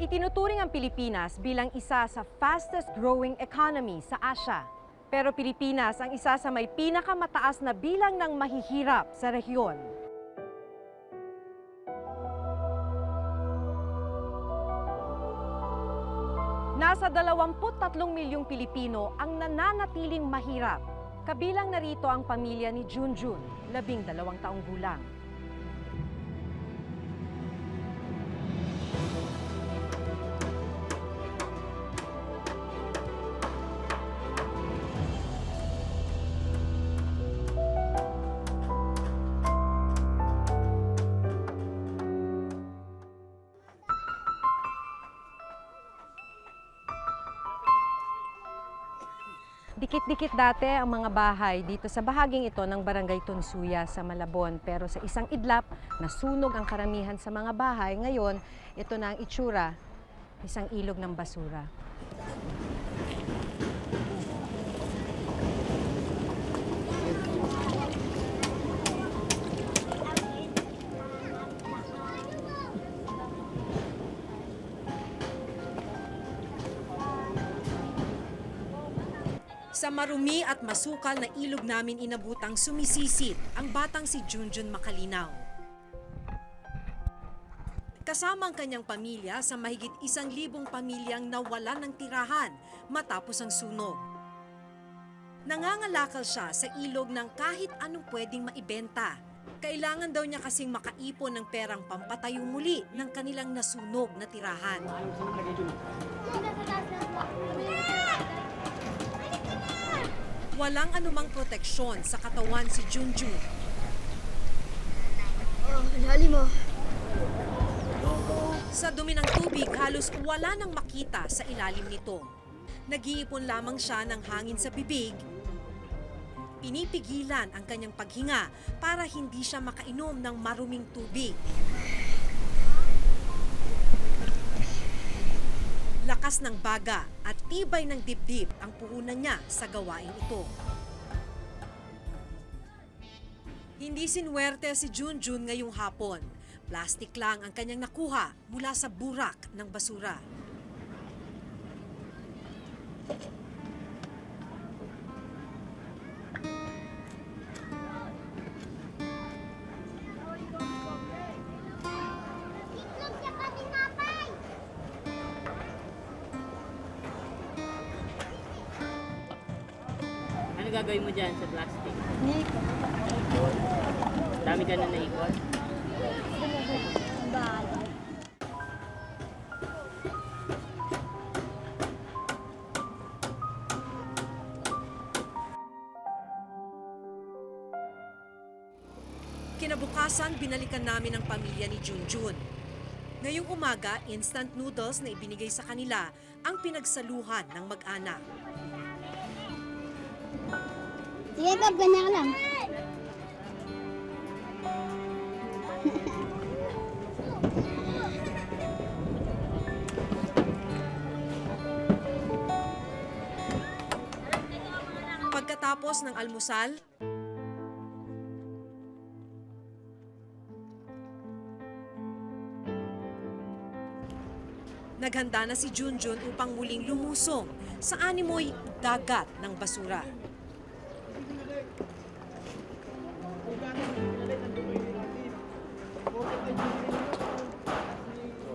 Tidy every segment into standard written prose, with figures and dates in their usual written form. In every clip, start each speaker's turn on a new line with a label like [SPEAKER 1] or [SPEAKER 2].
[SPEAKER 1] Itinuturing ang Pilipinas bilang isa sa fastest growing economy sa Asia. Pero Pilipinas ang isa sa may pinakamataas na bilang ng mahihirap sa rehiyon. Nasa 23 milyong Pilipino ang nananatiling mahirap. Kabilang narito ang pamilya ni Junjun, 12 taong gulang. Dikit-dikit dati ang mga bahay dito sa bahaging ito ng Barangay Tunsuya sa Malabon. Pero sa isang idlap, nasunog ang karamihan sa mga bahay. Ngayon, ito na ang itsura, isang ilog ng basura. Sa marumi at masukal na ilog namin inabutang sumisisid ang batang si Junjun Makalinaw. Kasama ang kanyang pamilya sa mahigit 1,000 pamilyang nawalan ng tirahan matapos ang sunog. Nangangalakal siya sa ilog ng kahit anong pwedeng maibenta. Kailangan daw niya kasing makaipon ng perang pampatayo muli ng kanilang nasunog na tirahan. Walang anumang proteksyon sa katawan si Junjun.
[SPEAKER 2] Mo.
[SPEAKER 1] Sa dumi ng tubig, halos wala nang makita sa ilalim nito. Nag-iipon lamang siya ng hangin sa bibig. Pinipigilan ang kanyang paghinga para hindi siya makainom ng maruming tubig. Lakas ng baga at tibay ng dibdib ang puhunan niya sa gawain ito. Hindi sinwerte si Junjun ngayong hapon. Plastik lang ang kanyang nakuha mula sa burak ng basura.
[SPEAKER 3] Ano gagawin mo dyan sa plastic?
[SPEAKER 2] Nico.
[SPEAKER 3] Dami ka na naikot?
[SPEAKER 1] Kinabukasan, binalikan namin ang pamilya ni Junjun. Ngayong umaga, instant noodles na ibinigay sa kanila ang pinagsaluhan ng mag-anak.
[SPEAKER 2] Sige, Bob, ganyan ka lang.
[SPEAKER 1] Pagkatapos ng almusal, naghanda na si Junjun upang muling lumusong sa animoy dagat ng basura.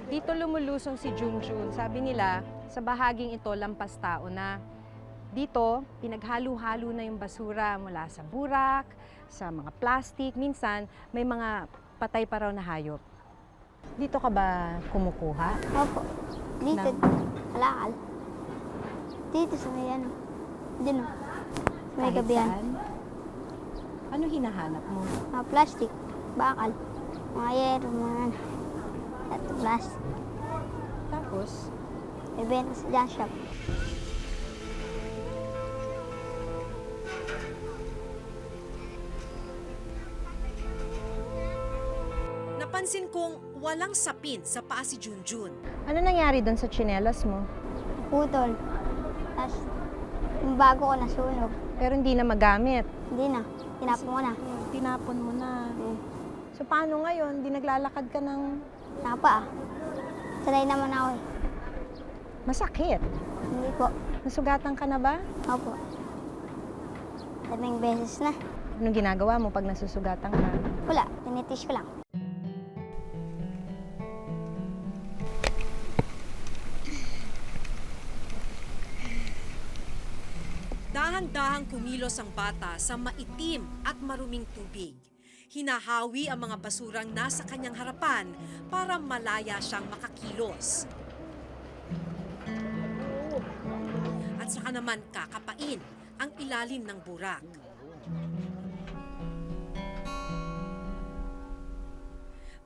[SPEAKER 1] Dito lumulusong si Junjun. Sabi nila, sa bahaging ito, lampas tao na. Dito, pinaghalo-halo na yung basura mula sa burak, sa mga plastic. Minsan, may mga patay pa raw na hayop. Dito ka ba kumukuha?
[SPEAKER 2] Opo. Dito,
[SPEAKER 1] Nang-
[SPEAKER 2] halakal. Dito sa may ano. Dino. May
[SPEAKER 1] Kahit
[SPEAKER 2] gabihan.
[SPEAKER 1] saan? Ano hinahanap mo?
[SPEAKER 2] Mga plastic, bakal, mga yero, mga ano. At plastic.
[SPEAKER 1] Tapos,
[SPEAKER 2] May benta sa junk shop.
[SPEAKER 1] napansin kong walang sapin sa paa si Junjun.
[SPEAKER 4] Ano nangyari doon sa tsinelas mo?
[SPEAKER 2] Putol. Tapos, yung bago ko nasunog.
[SPEAKER 4] Pero hindi na magamit.
[SPEAKER 2] Hindi na. Tinapon ko na.
[SPEAKER 4] Tinapon mo na.
[SPEAKER 2] Hmm.
[SPEAKER 4] So paano ngayon? Hindi naglalakad ka ng...
[SPEAKER 2] Napa ah. Sanay naman ako eh.
[SPEAKER 1] Masakit.
[SPEAKER 2] Hindi po.
[SPEAKER 1] Nasugatan ka na ba?
[SPEAKER 2] Opo. 7 beses na.
[SPEAKER 1] Anong ginagawa mo pag nasusugatan ka?
[SPEAKER 2] Wala, tinitish ko lang.
[SPEAKER 5] Dahan-dahang kumilos ang bata sa maitim at maruming tubig. Hinahawi ang mga basurang nasa kanyang harapan para malaya siyang makakilos. At saka naman kakapain ang ilalim ng burak.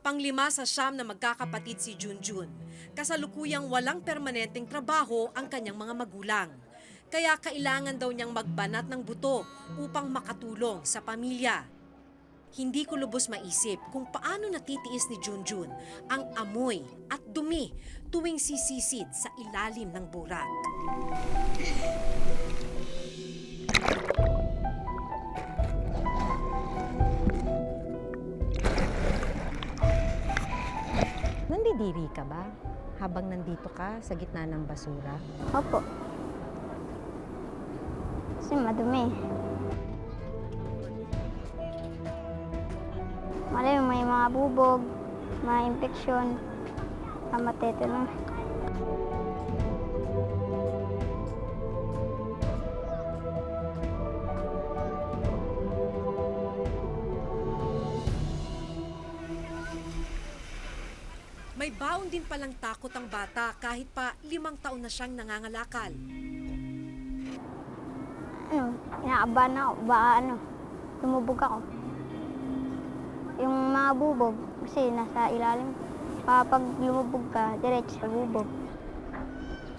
[SPEAKER 5] Panglima sa siyam na magkakapatid si Junjun. Kasalukuyang walang permanenteng trabaho ang kanyang mga magulang. Kaya kailangan daw niyang magbanat ng buto upang makatulong sa pamilya. Hindi ko lubos maisip kung paano natitiis ni Junjun ang amoy at dumi tuwing sisisid sa ilalim ng burak.
[SPEAKER 1] Nandidiri ka ba habang nandito ka sa gitna ng basura?
[SPEAKER 2] Opo. Kasi madumi. Malay mo, may mga bubog, mga infeksyon, matetanong.
[SPEAKER 5] May baon din palang takot ang bata kahit pa 5 taon na siyang nangangalakal.
[SPEAKER 2] Inaabahan ako, baka lumubog ako. Yung mga bubog, kasi nasa ilalim. Pag lumubog ka, diretso sa bubog.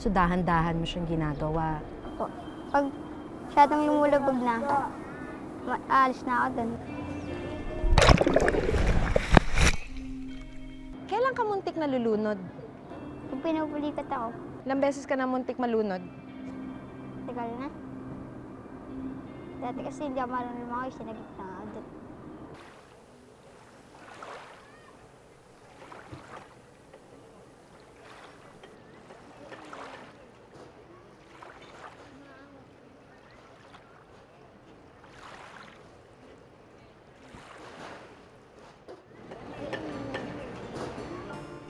[SPEAKER 1] So dahan-dahan mo siyang ginagawa.
[SPEAKER 2] Po. Pag masyadong lumulubog na, aalis na ako doon.
[SPEAKER 1] Kailan ka muntik nalulunod?
[SPEAKER 2] Kung pinupulikat ako,
[SPEAKER 1] Ilang beses ka na muntik malunod?
[SPEAKER 2] tagal na. Dati kasi hindi ako marunong lumangoy, sinagip na ako doon.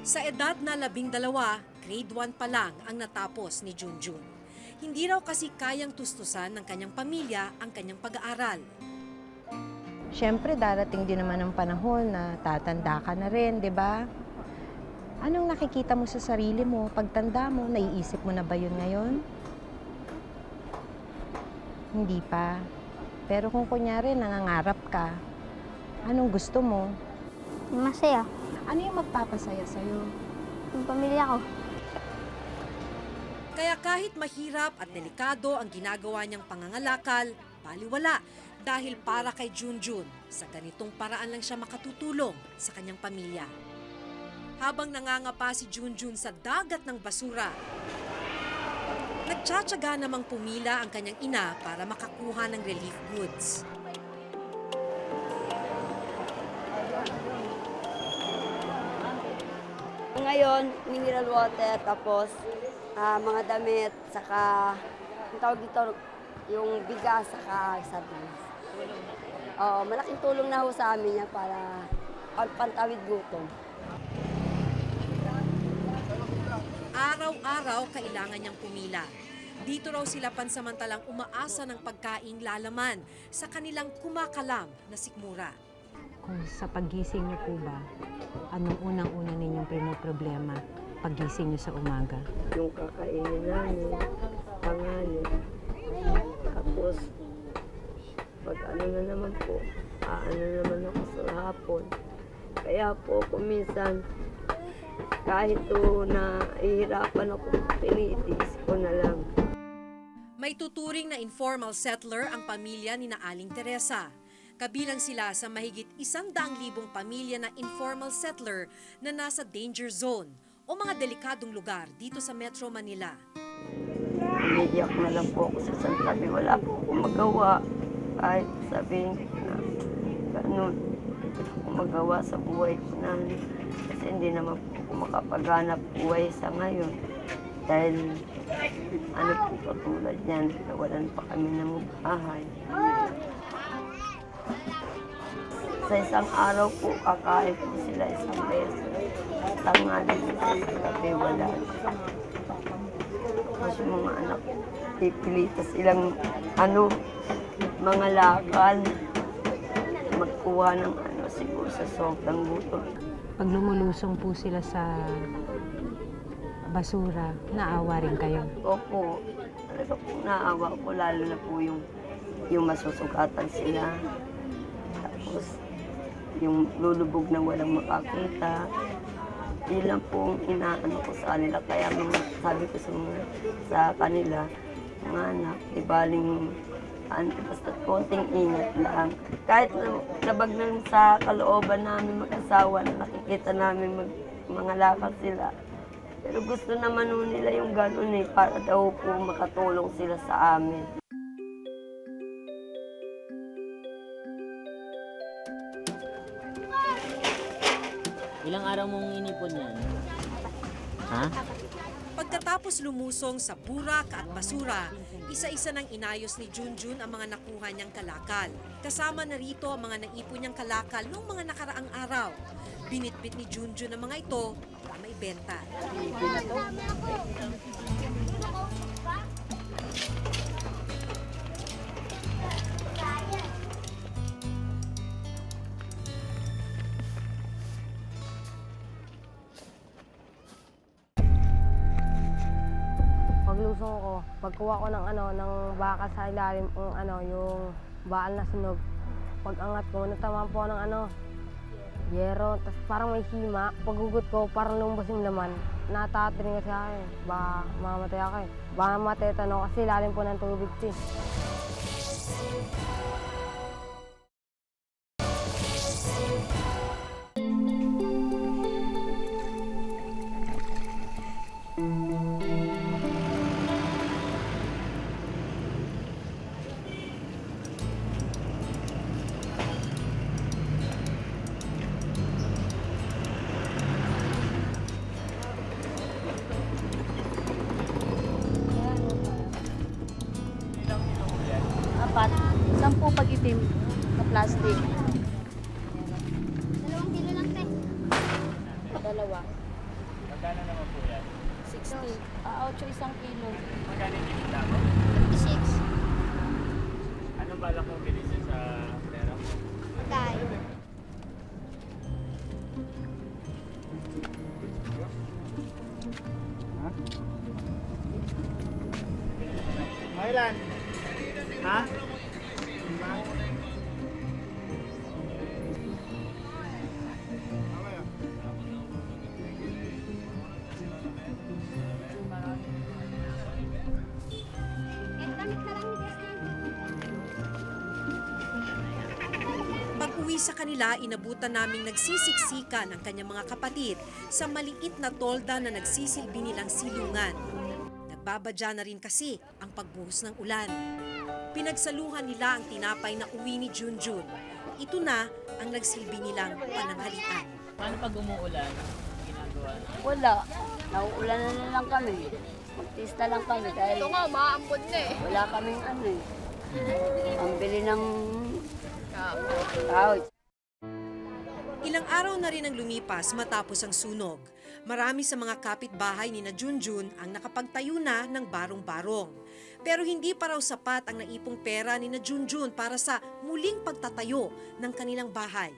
[SPEAKER 5] Sa edad na 12, grade 1 pa lang ang natapos ni Junjun. Hindi raw kasi kayang tustusan ng kanyang pamilya ang kanyang pag-aaral.
[SPEAKER 1] Siyempre, darating din naman ang panahon na tatanda ka na rin, di ba? Anong nakikita mo sa sarili mo? Pagtanda mo, naiisip mo na ba yun ngayon? Hindi pa. Pero kung kunyari, nangangarap ka, anong gusto mo?
[SPEAKER 2] Masaya.
[SPEAKER 1] Ano yung magpapasaya sa'yo?
[SPEAKER 2] Yung pamilya ko.
[SPEAKER 5] Kaya kahit mahirap at delikado ang ginagawa niyang pangangalakal, baliwala dahil para kay Junjun, sa ganitong paraan lang siya makatutulong sa kanyang pamilya. Habang nangangapa si Junjun sa dagat ng basura, nagtsatsaga namang pumila ang kanyang ina para makakuha ng relief goods.
[SPEAKER 6] Ngayon, mineral water, tapos mga damit, saka ang tawag dito, yung bigas, saka sardines. Malaking tulong na ho sa amin yan para pantawid gutom.
[SPEAKER 5] Araw-araw kailangan niyang pumila. Dito raw sila pansamantalang umaasa ng pagkaing lalaman sa kanilang kumakalam na sikmura.
[SPEAKER 1] Kung sa paggising niyo po ba, anong unang-una ninyong pinoproblema paggising niyo sa umaga?
[SPEAKER 7] Yung kakainin namin, tanghali. Tapos, pag ano na naman po, ano naman ako sa hapon. Kaya po, kuminsan, kahit to na ihirapan ako, tinitiis ko na lang.
[SPEAKER 5] May tuturing na informal settler ang pamilya ni na Aling Teresa. Kabilang sila sa mahigit 100,000 pamilya na informal settler na nasa danger zone o mga delikadong lugar dito sa Metro Manila.
[SPEAKER 7] Umiiyak na lang po ako sa santabi. Wala po akong magawa. Kahit sabihin na gano'n, hindi ko magawa sa buhay ko na. Kasi hindi naman po ako po makapaghanap buhay sa ngayon. Dahil ano po katulad yan, nawalan pa kami ng bahay. Sa isang araw po, kakain po sila isang beses. Tanghali po sa gabi, wala. Tapos yung mga anak, pipilita silang mga lakal, magkuha ng siguro sa sobrang gutom.
[SPEAKER 1] Pag lumulusong po sila sa basura, naawa rin kayo.
[SPEAKER 7] Opo, talaga po naawa ko, lalo na po yung masusugatan sila. Tapos yung lulubog na walang makakita. Yun lang po ang inaano ko sa kanila. Kaya sabi ko sa kanila, mga anak, ibaling basta konting ingat lang. Kahit labag lang sa kalooban namin mag-asawa na nakikita namin mga lakad sila. Pero gusto naman nila yung gano'n para daw po makatulong sila sa amin.
[SPEAKER 3] Ilang araw mong inipon yan? Ha?
[SPEAKER 5] Pagkatapos lumusong sa burak at basura, isa-isa nang inayos ni Junjun ang mga nakuha niyang kalakal. Kasama na rito ang mga naipon niyang kalakal noong mga nakaraang araw. Binitbit ni Junjun ang mga ito para maibenta.
[SPEAKER 8] Paglusong ko, pagkuha ko ng baka sa ilalim yung baal na sunog. Pag-angat ko, natamaan po ng yero, tapos parang may hima. Paghugot ko, parang lumabas yung laman. Natatarin kasi ako eh. Baka mamatay ako eh. Baka mamatay kasi ilalim po ng tubig eh.
[SPEAKER 9] Apat. 10 pag-itim na plastic.
[SPEAKER 2] 2 kilo lang, te.
[SPEAKER 9] Dalawa.
[SPEAKER 3] Magkano naman po yan?
[SPEAKER 9] 60. 8 isang kilo.
[SPEAKER 3] Magkano yung tinita mo?
[SPEAKER 2] 56.
[SPEAKER 3] Anong balak mo bilisin sa pera mo?
[SPEAKER 2] Tayo.
[SPEAKER 3] Kailan? Ha?
[SPEAKER 5] Pag-uwi sa kanila, inabutan naming nagsisiksika ng kanyang mga kapatid sa maliit na tolda na nagsisilbi nilang silungan. Nagbabadya na rin kasi ang pagbuhos ng ulan. Pinagsaluhan nila ang tinapay na uwi ni Junjun. Ito na ang nagsilbi nilang pananghalian.
[SPEAKER 3] Paano pag umuulan? Ginagawa na?
[SPEAKER 6] Wala. Nauulanan na lang kami. Magtista lang kami dahil
[SPEAKER 9] Ito nga, maambon na eh.
[SPEAKER 6] wala kaming pambili ng couch.
[SPEAKER 5] Ilang araw na rin ang lumipas matapos ang sunog. Marami sa mga kapitbahay ni na Junjun ang nakapagtayo na ng barong-barong. Pero hindi pa raw sapat ang naipong pera ni na Junjun para sa muling pagtatayo ng kanilang bahay.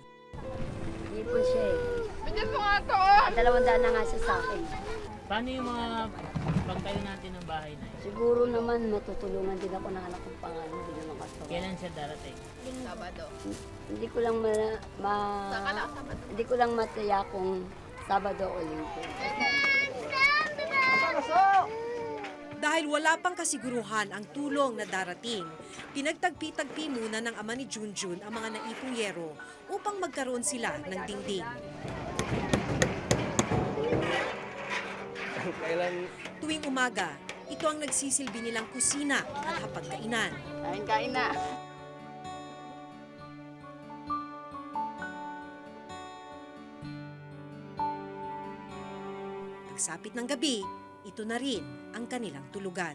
[SPEAKER 6] Ipon siya eh.
[SPEAKER 9] Bigyan mo nga to!
[SPEAKER 6] 200 na nga siya sa akin.
[SPEAKER 3] Paano yung mga pagtayo natin ng bahay na yun?
[SPEAKER 6] Siguro naman matutulungan din ako ng anak kong pangalan. Hindi naman kaso.
[SPEAKER 3] Kailan siya darating?
[SPEAKER 9] Sabado.
[SPEAKER 6] Hindi ko lang hindi ko lang mataya kung Sabado o Linggo.
[SPEAKER 5] Dahil wala pang kasiguruhan ang tulong na darating, pinagtagpi-tagpi muna ng ama ni Junjun ang mga naipong yero upang magkaroon sila ng dingding. Tuwing umaga, ito ang nagsisilbi nilang kusina at hapagkainan.
[SPEAKER 9] Kain na.
[SPEAKER 5] Pagsapit ng gabi, ito na rin ang kanilang tulugan.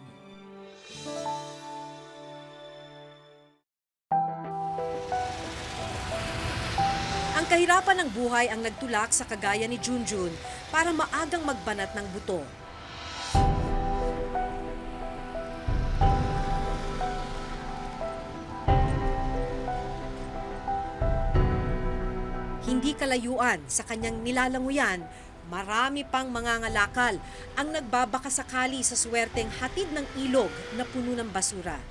[SPEAKER 5] Ang kahirapan ng buhay ang nagtulak sa kagaya ni Junjun para maagang magbanat ng buto. Hindi kalayuan sa kanyang nilalanguyan, marami pang mangangalakal ang nagbabakasakali sa swerteng hatid ng ilog na puno ng basura.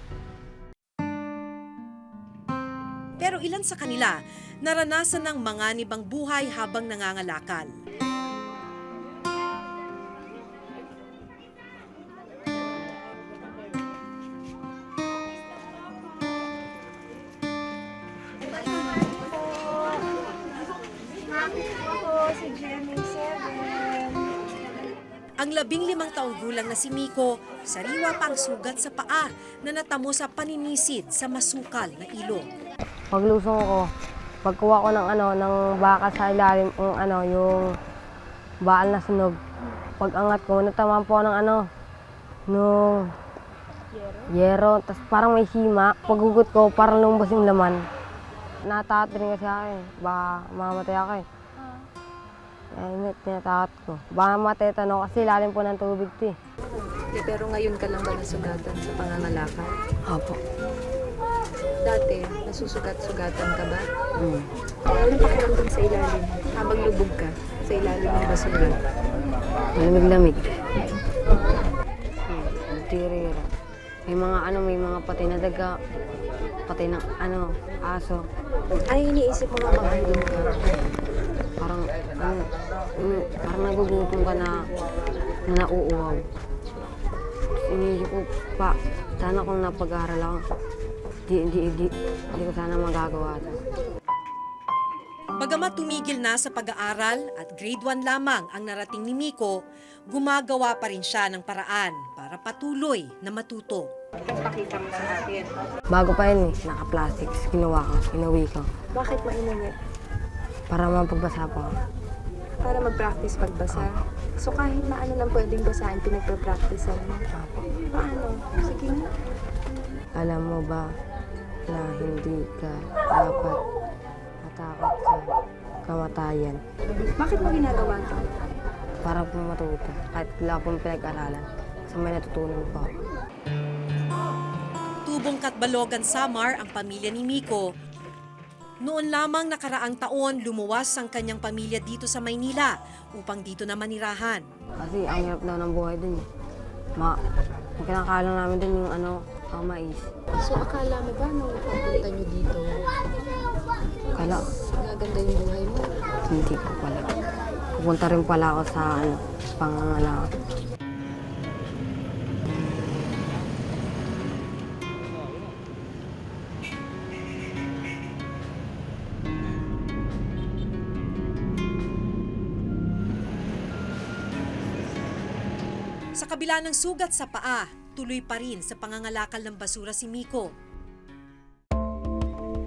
[SPEAKER 5] Pero ilan sa kanila, naranasan ng manganib ang buhay habang nangangalakal. Ang 15 taong gulang na si Miko, sariwa pa ang sugat sa paa na natamo sa paninisid sa masukal na ilog.
[SPEAKER 8] Paglusong ko, pagkuha ko ng baka sa ilalim, yung baal na sunog. Pag-angat ko, natamaan po ng nung yero. Tapos parang may hima. Paghugot ko, parang lumabas yung laman. Natatakot rin kasi ako eh. Baka mamatay ako eh. Ay, tinatakot ko. Baka matetano kasi lalim po ng tubig ito eh.
[SPEAKER 1] Pero ngayon ka lang ba nasugatan sa pangangalakal?
[SPEAKER 8] Opo.
[SPEAKER 1] Dati, nasusugat-sugatan ka ba? Anong pakiramdam sa ilalim? Habang lubog ka sa ilalim ng basura?
[SPEAKER 8] Malamig-lamig. Tirira. May mga patay na daga, patay ng aso.
[SPEAKER 1] Ay, iniisip mo nga bang andun ka?
[SPEAKER 8] Parang nagugutom ka na nauuhaw. Iniisip ko pa, sana kung napag-aaral ako, di ko sana magagawa ito.
[SPEAKER 5] Bagamat tumigil na sa pag-aaral at grade 1 lamang ang narating ni Miko, gumagawa pa rin siya ng paraan para patuloy na matuto.
[SPEAKER 1] Pakita mo sa akin.
[SPEAKER 8] Bago pa yun naka-plastic, ginawa ko, inuwi ko.
[SPEAKER 1] Bakit mainungit?
[SPEAKER 8] Para mapagbasa po ako.
[SPEAKER 1] Para mag-practice pagbasa. So kahit maano lang pwedeng basahin, pinagpa-practicean mo. Paano? Sige nga.
[SPEAKER 8] Alam mo ba na hindi ka dapat matakot sa kamatayan?
[SPEAKER 1] Bakit mo ginagawa ito?
[SPEAKER 8] Para po matuto. Kahit wala pong pinag-aralan, sa may natutunan po ako.
[SPEAKER 5] Tubong Katbalogan, Samar ang pamilya ni Miko. Noon lamang nakaraang taon, lumuwas ang kanyang pamilya dito sa Maynila upang dito na manirahan.
[SPEAKER 8] Kasi ang hirap daw ng buhay dun eh. Ang kinakalang namin dun yung ang mais.
[SPEAKER 1] So akala mo ba nung papunta nyo dito,
[SPEAKER 8] Kala,
[SPEAKER 1] gaganda yung buhay mo?
[SPEAKER 8] hindi ko pala. Pupunta rin pala ako sa pangangalakal.
[SPEAKER 5] Sa kabila ng sugat sa paa, tuloy pa rin sa pangangalakal ng basura si Miko.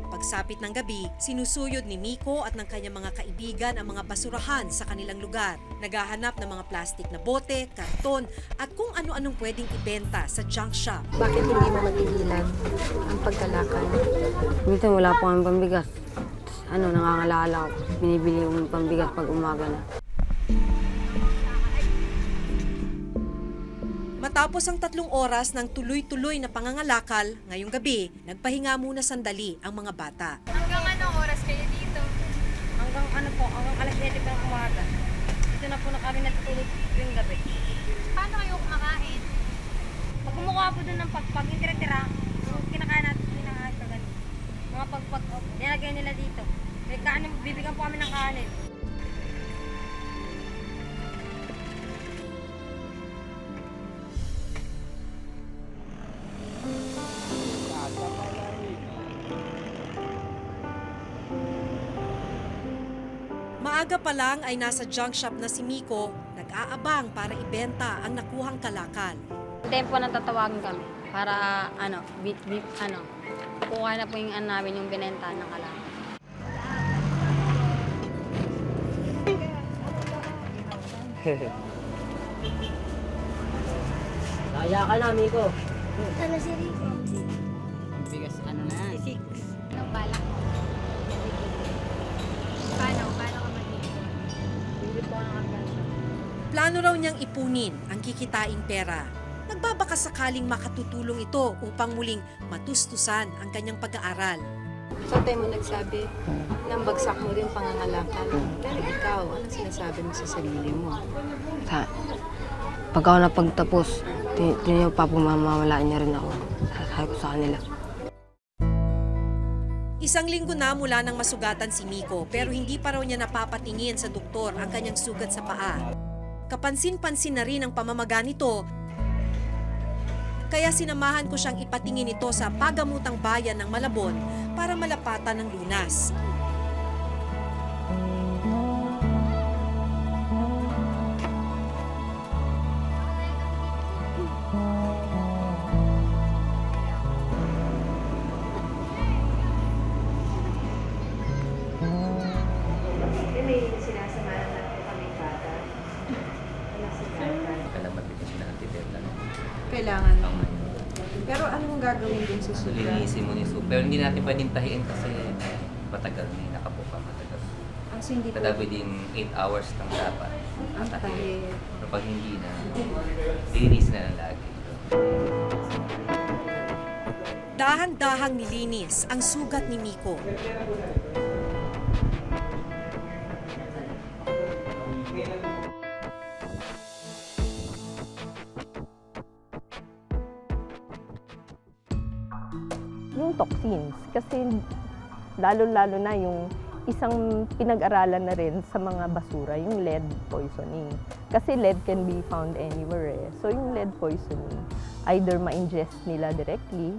[SPEAKER 5] Pagsapit ng gabi, sinusuyod ni Miko at ng kanyang mga kaibigan ang mga basurahan sa kanilang lugar. Naghahanap ng mga plastik na bote, karton at kung ano-anong pwedeng ibenta sa junk shop.
[SPEAKER 1] Bakit hindi mo matigilan ang pagkalakal?
[SPEAKER 8] Minsan wala pa kami pambigas. Nangangalala ako. Binibili yung pambigas pag umaga na.
[SPEAKER 5] Matapos ang 3 oras ng tuloy-tuloy na pangangalakal, ngayong gabi, nagpahinga muna sandali ang mga bata.
[SPEAKER 9] Hanggang anong oras kayo dito?
[SPEAKER 8] Hanggang alas 7 pa ng umaga. Dito na po na kami natutulog yung gabi.
[SPEAKER 9] Paano kayo kumakain?
[SPEAKER 8] Pag kumukuha po doon ng pagpag, yung tira-tira, kinakain natin kinakain ka ganun. Mga pagpag, nilagay nila dito. Bibigyan po kami ng kanin.
[SPEAKER 5] Maaga pa lang ay nasa junk shop na si Miko, nag-aabang para ibenta ang nakuhang kalakal.
[SPEAKER 2] Tempo na tatawagan kami para kukuha na po yung namin yung binenta ng kalakal.
[SPEAKER 8] Kaya ka na, Miko.
[SPEAKER 2] Ano si Rico?
[SPEAKER 9] Anong balak mo? Paano ka mag-iipon?
[SPEAKER 5] Plano raw niyang ipunin ang kikitaing pera. Nagbabaka sakaling makatutulong ito upang muling matustusan ang kanyang pag-aaral.
[SPEAKER 1] Sa time mo nagsabi, nang bagsak mo rin pangangalakal. Pero ikaw, anong sinasabi mo sa sarili mo?
[SPEAKER 8] Pag ako napagtapos, papamamawalaan niya rin ako. Sasabi ko sa kanila.
[SPEAKER 5] Isang linggo na mula nang masugatan si Miko pero hindi pa raw niya napapatingin sa doktor ang kanyang sugat sa paa. Kapansin-pansin na rin ang pamamaga nito, kaya sinamahan ko siyang ipatingin ito sa pagamutang bayan ng Malabon para malapatan ng lunas.
[SPEAKER 1] May sinasamahan na po kami bata.
[SPEAKER 10] Kailangan magbigay na antibiotic.
[SPEAKER 1] Kailangan. Pero anong gagawin din sa sugat?
[SPEAKER 10] Linisin mo ni Sue. Pero hindi natin pwedeng tahiin kasi matagal na nakapuka matagal.
[SPEAKER 1] So hindi po
[SPEAKER 10] Kada within 8 hours lang dapat.
[SPEAKER 1] ang tahi.
[SPEAKER 10] Pero pag hindi na, linisin na lang lagi.
[SPEAKER 5] Dahan-dahang nilinis ang sugat ni Miko.
[SPEAKER 11] Yung toxins, kasi lalo-lalo na yung isang pinag-aralan na rin sa mga basura, yung lead poisoning. Kasi lead can be found anywhere eh. So yung lead poisoning, either ma-ingest nila directly.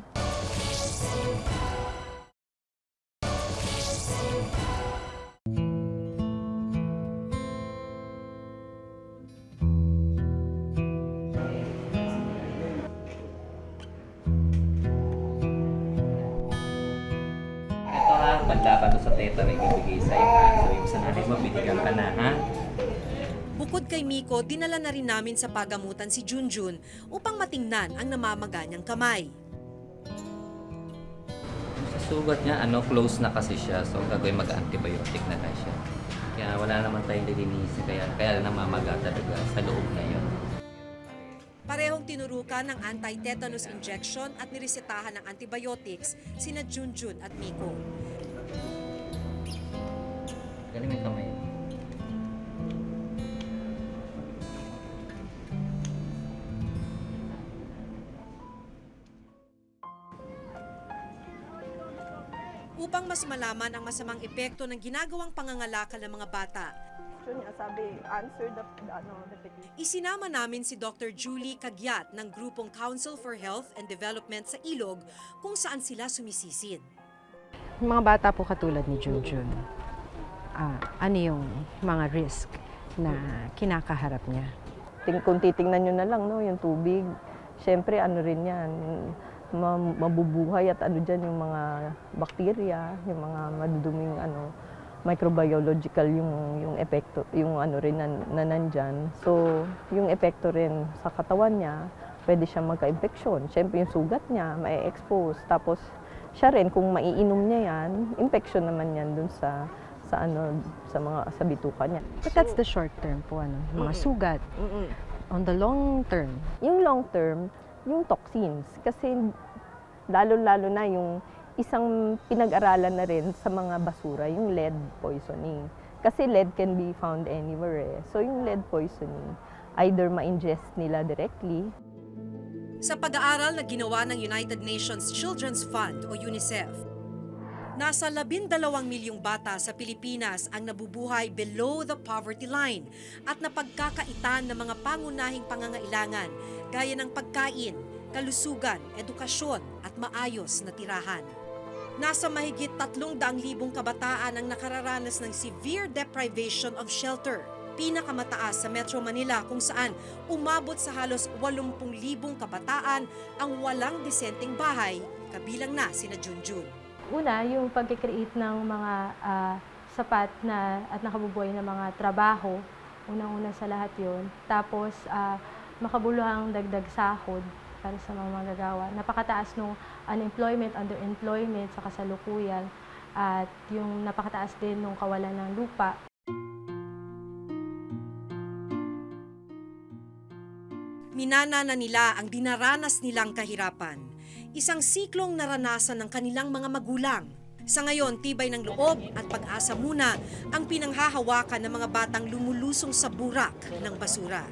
[SPEAKER 10] Ito ha, panlaban to sa teta na ibibigay sa'yo ha. So yung sa nanay mo, binigyan ka na ha.
[SPEAKER 5] Bukod kay Miko, dinala na rin namin sa pagamutan si Junjun upang matingnan ang namamaga niyang kamay.
[SPEAKER 10] Sa sugat niya, close na kasi siya. So gagawin mag-antibiotic na lang siya. Kaya wala naman tayong lilinisin. Kaya namamaga talaga sa loob na yun.
[SPEAKER 5] Parehong tinurukan ng anti-tetanus injection at niresetahan ng antibiotics sina Junjun at Miko.
[SPEAKER 10] Galing yung kamay.
[SPEAKER 5] Upang mas malaman ang masamang epekto ng ginagawang pangangalakal ng mga bata,
[SPEAKER 11] Sabi, answer the petition.
[SPEAKER 5] isinama namin si Dr. Julie Cagyat ng grupong Council for Health and Development sa Ilog kung saan sila sumisisid.
[SPEAKER 1] Yung mga bata po katulad ni Junjun, ano yung mga risk na kinakaharap niya?
[SPEAKER 11] Kung titingnan nyo na lang, no, yung tubig, syempre ano rin yan, mabubuhay at ano dyan yung mga bakterya, yung mga maduduming microbiological yung epekto, yung ano rin na nandyan. So, yung epekto rin sa katawan niya, pwede siya magka-infeksyon. Siyempre yung sugat niya, ma-expose. Tapos, siya rin, kung maiinom niya yan, infection naman yan dun sa bituka niya.
[SPEAKER 1] But that's the short term po, yung mga sugat. On the long term,
[SPEAKER 11] Yung long term, yung toxins. Kasi lalo-lalo na yung isang pinag-aralan na rin sa mga basura, yung lead poisoning. Kasi lead can be found anywhere eh. So yung lead poisoning, either ma-ingest nila directly.
[SPEAKER 5] Sa pag-aaral na ginawa ng United Nations Children's Fund o UNICEF, nasa 12 milyong bata sa Pilipinas ang nabubuhay below the poverty line at napagkakaitan ng mga pangunahing pangangailangan gaya ng pagkain, kalusugan, edukasyon at maayos na tirahan. Nasa mahigit 300,000 kabataan ang nakararanas ng severe deprivation of shelter. Pinakamataas sa Metro Manila kung saan umabot sa halos 80,000 kabataan ang walang disenteng bahay, kabilang na sina Junjun.
[SPEAKER 12] Una, yung pag-create ng mga sapat na at nakabubuhay na mga trabaho Unang-una sa lahat yun. Tapos, makabuluhang dagdag sahod para sa mga manggagawa. Napakataas nung unemployment, underemployment sa kasalukuyan at yung napakataas din nung kawalan ng lupa.
[SPEAKER 5] Minana na nila ang dinaranas nilang kahirapan. Isang siklong naranasan ng kanilang mga magulang. Sa ngayon, tibay ng loob at pag-asa muna ang pinanghahawakan ng mga batang lumulusong sa burak ng basura.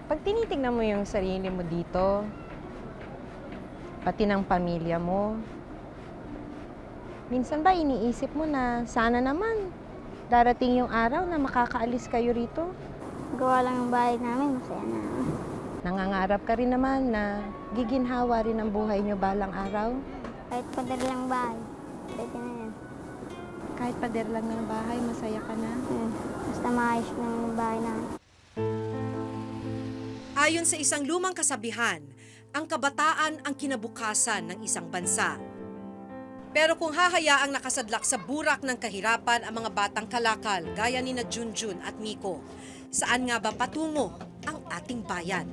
[SPEAKER 4] Pag tinitingnan mo yung sarili mo dito, pati ng pamilya mo, minsan ba iniisip mo na sana naman darating yung araw na makakaalis kayo rito?
[SPEAKER 2] Gawa lang ng bahay namin, masaya na.
[SPEAKER 4] Nangangarap ka rin naman na giginhawa rin ang buhay nyo balang araw?
[SPEAKER 2] Kahit pader lang bahay, pwede na yan.
[SPEAKER 4] Kahit pader lang ng bahay, masaya ka na?
[SPEAKER 2] Basta maayos lang yung bahay namin.
[SPEAKER 5] Ayon sa isang lumang kasabihan, ang kabataan ang kinabukasan ng isang bansa. Pero kung hahayaang nakasadlak sa burak ng kahirapan ang mga batang kalakal gaya ni na Junjun at Miko, saan nga ba patungo ang ating bayan?